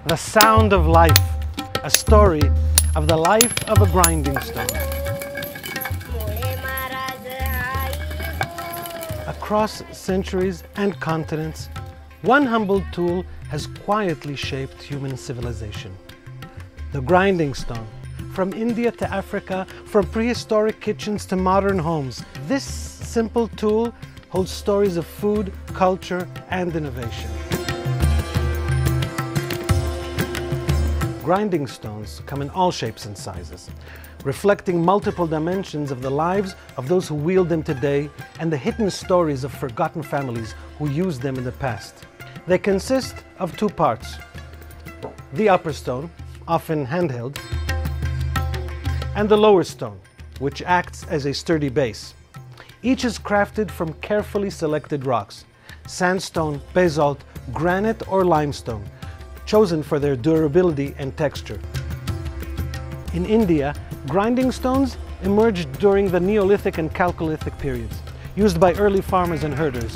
The sound of life, a story of the life of a grinding stone. Across centuries and continents, one humble tool has quietly shaped human civilization. The grinding stone. From India to Africa, from prehistoric kitchens to modern homes, this simple tool holds stories of food, culture, and innovation. Grinding stones come in all shapes and sizes, reflecting multiple dimensions of the lives of those who wield them today and the hidden stories of forgotten families who used them in the past. They consist of two parts: the upper stone, often handheld, and the lower stone, which acts as a sturdy base. Each is crafted from carefully selected rocks: sandstone, basalt, granite, or limestone, chosen for their durability and texture. In India, grinding stones emerged during the Neolithic and Chalcolithic periods, used by early farmers and herders.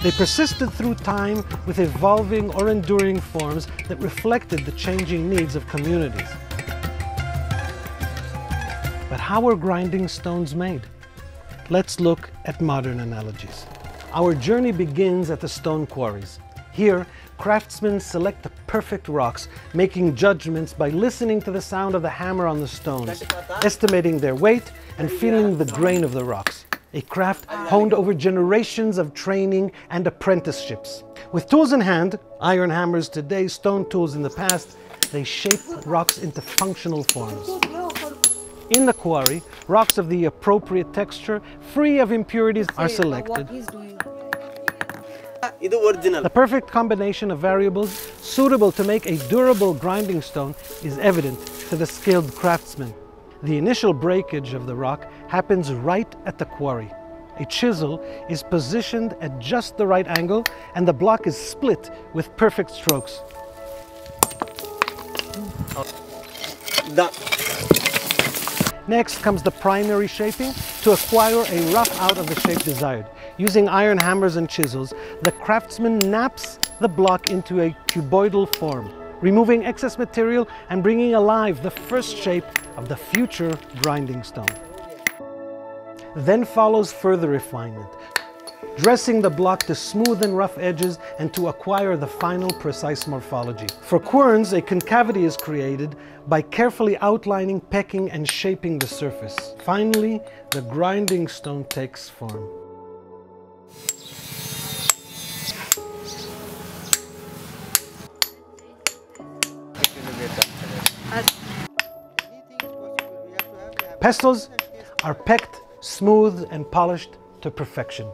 They persisted through time with evolving or enduring forms that reflected the changing needs of communities. But how were grinding stones made? Let's look at modern analogies. Our journey begins at the stone quarries. Here, craftsmen select the perfect rocks, making judgments by listening to the sound of the hammer on the stones, estimating their weight, and feeling the grain of the rocks. A craft honed over generations of training and apprenticeships. With tools in hand, iron hammers today, stone tools in the past, they shape rocks into functional forms. In the quarry, rocks of the appropriate texture, free of impurities, are selected. The perfect combination of variables suitable to make a durable grinding stone is evident to the skilled craftsman. The initial breakage of the rock happens right at the quarry. A chisel is positioned at just the right angle and the block is split with perfect strokes. Next comes the primary shaping to acquire a rough out of the shape desired. Using iron hammers and chisels, the craftsman naps the block into a cuboidal form, removing excess material and bringing alive the first shape of the future grinding stone. Then follows further refinement, dressing the block to smooth and rough edges and to acquire the final precise morphology. For querns, a concavity is created by carefully outlining, pecking, and shaping the surface. Finally, the grinding stone takes form. Pestles are pecked, smooth, and polished to perfection.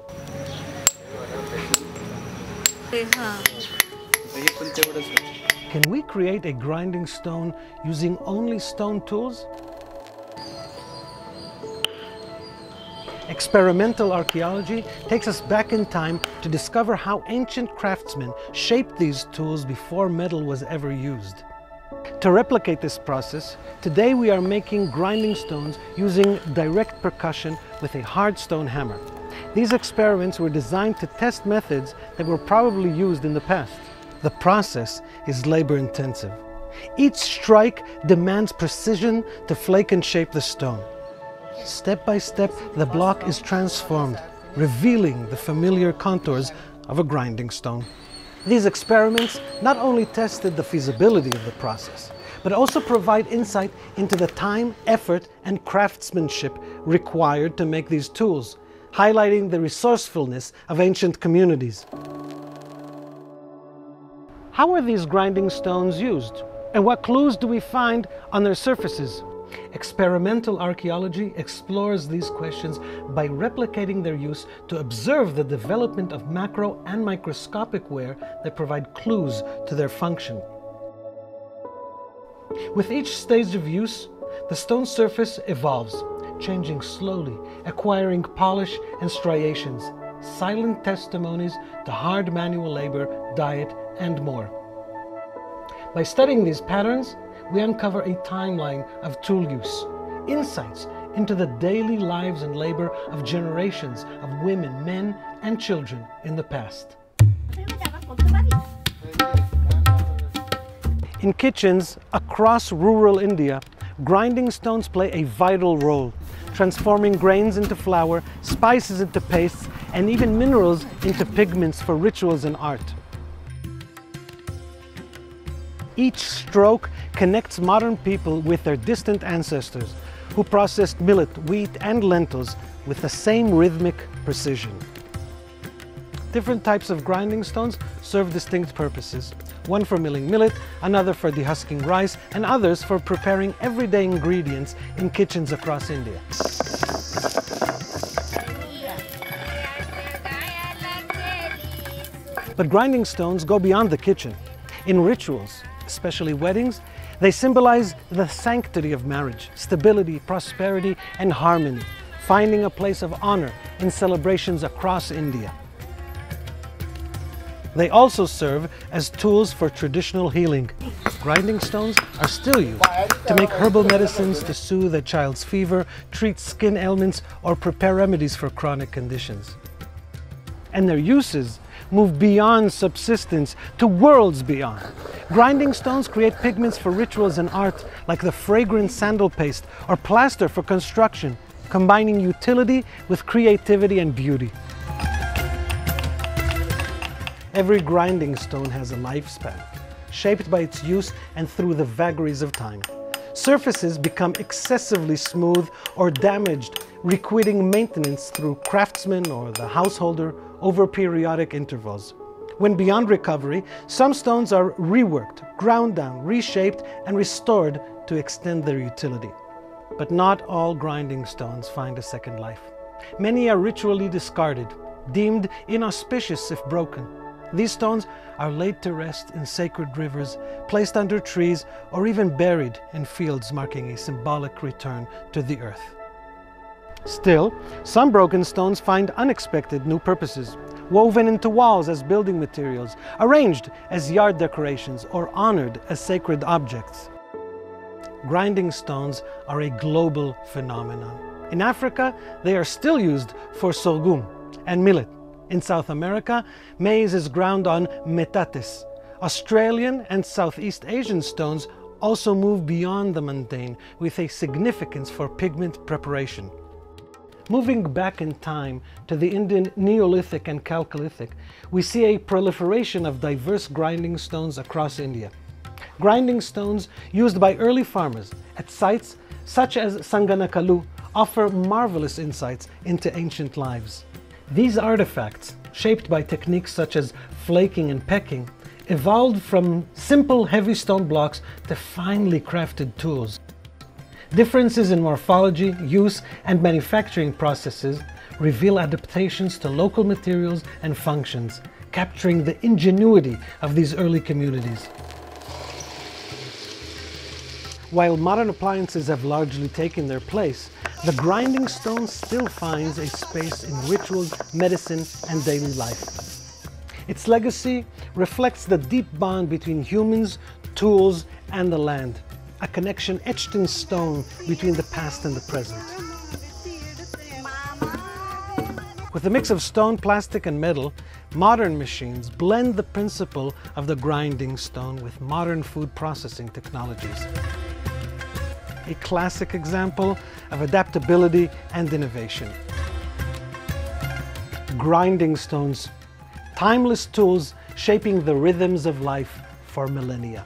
Can we create a grinding stone using only stone tools? Experimental archaeology takes us back in time to discover how ancient craftsmen shaped these tools before metal was ever used. To replicate this process, today we are making grinding stones using direct percussion with a hard stone hammer. These experiments were designed to test methods that were probably used in the past. The process is labor-intensive. Each strike demands precision to flake and shape the stone. Step by step, the block is transformed, revealing the familiar contours of a grinding stone. These experiments not only tested the feasibility of the process, but also provide insight into the time, effort, and craftsmanship required to make these tools, highlighting the resourcefulness of ancient communities. How are these grinding stones used? And what clues do we find on their surfaces? Experimental archaeology explores these questions by replicating their use to observe the development of macro and microscopic wear that provide clues to their function. With each stage of use, the stone surface evolves, changing slowly, acquiring polish and striations, silent testimonies to hard manual labor, diet, and more. By studying these patterns, we uncover a timeline of tool use, insights into the daily lives and labor of generations of women, men, and children in the past. In kitchens across rural India, grinding stones play a vital role, transforming grains into flour, spices into pastes, and even minerals into pigments for rituals and art. Each stroke connects modern people with their distant ancestors, who processed millet, wheat, and lentils with the same rhythmic precision. Different types of grinding stones serve distinct purposes. One for milling millet, another for dehusking rice, and others for preparing everyday ingredients in kitchens across India. But grinding stones go beyond the kitchen. In rituals, especially weddings, they symbolize the sanctity of marriage, stability, prosperity, and harmony, finding a place of honor in celebrations across India. They also serve as tools for traditional healing. Grinding stones are still used to make herbal medicines to soothe a child's fever, treat skin ailments, or prepare remedies for chronic conditions. And their uses move beyond subsistence to worlds beyond. Grinding stones create pigments for rituals and art, like the fragrant sandal paste or plaster for construction, combining utility with creativity and beauty. Every grinding stone has a lifespan, shaped by its use and through the vagaries of time. Surfaces become excessively smooth or damaged, requiring maintenance through craftsmen or the householder over periodic intervals. When beyond recovery, some stones are reworked, ground down, reshaped, and restored to extend their utility. But not all grinding stones find a second life. Many are ritually discarded, deemed inauspicious if broken. These stones are laid to rest in sacred rivers, placed under trees, or even buried in fields, marking a symbolic return to the earth. Still, some broken stones find unexpected new purposes, woven into walls as building materials, arranged as yard decorations, or honored as sacred objects. Grinding stones are a global phenomenon. In Africa, they are still used for sorghum and millet. In South America, maize is ground on metates. Australian and Southeast Asian stones also move beyond the mundane with a significance for pigment preparation. Moving back in time to the Indian Neolithic and Chalcolithic, we see a proliferation of diverse grinding stones across India. Grinding stones used by early farmers at sites such as Sanganakalu offer marvelous insights into ancient lives. These artifacts, shaped by techniques such as flaking and pecking, evolved from simple heavy stone blocks to finely crafted tools. Differences in morphology, use, and manufacturing processes reveal adaptations to local materials and functions, capturing the ingenuity of these early communities. While modern appliances have largely taken their place, the grinding stone still finds a space in rituals, medicine, and daily life. Its legacy reflects the deep bond between humans, tools, and the land, a connection etched in stone between the past and the present. With a mix of stone, plastic, and metal, modern machines blend the principle of the grinding stone with modern food processing technologies. A classic example of adaptability and innovation. Grinding stones, timeless tools shaping the rhythms of life for millennia.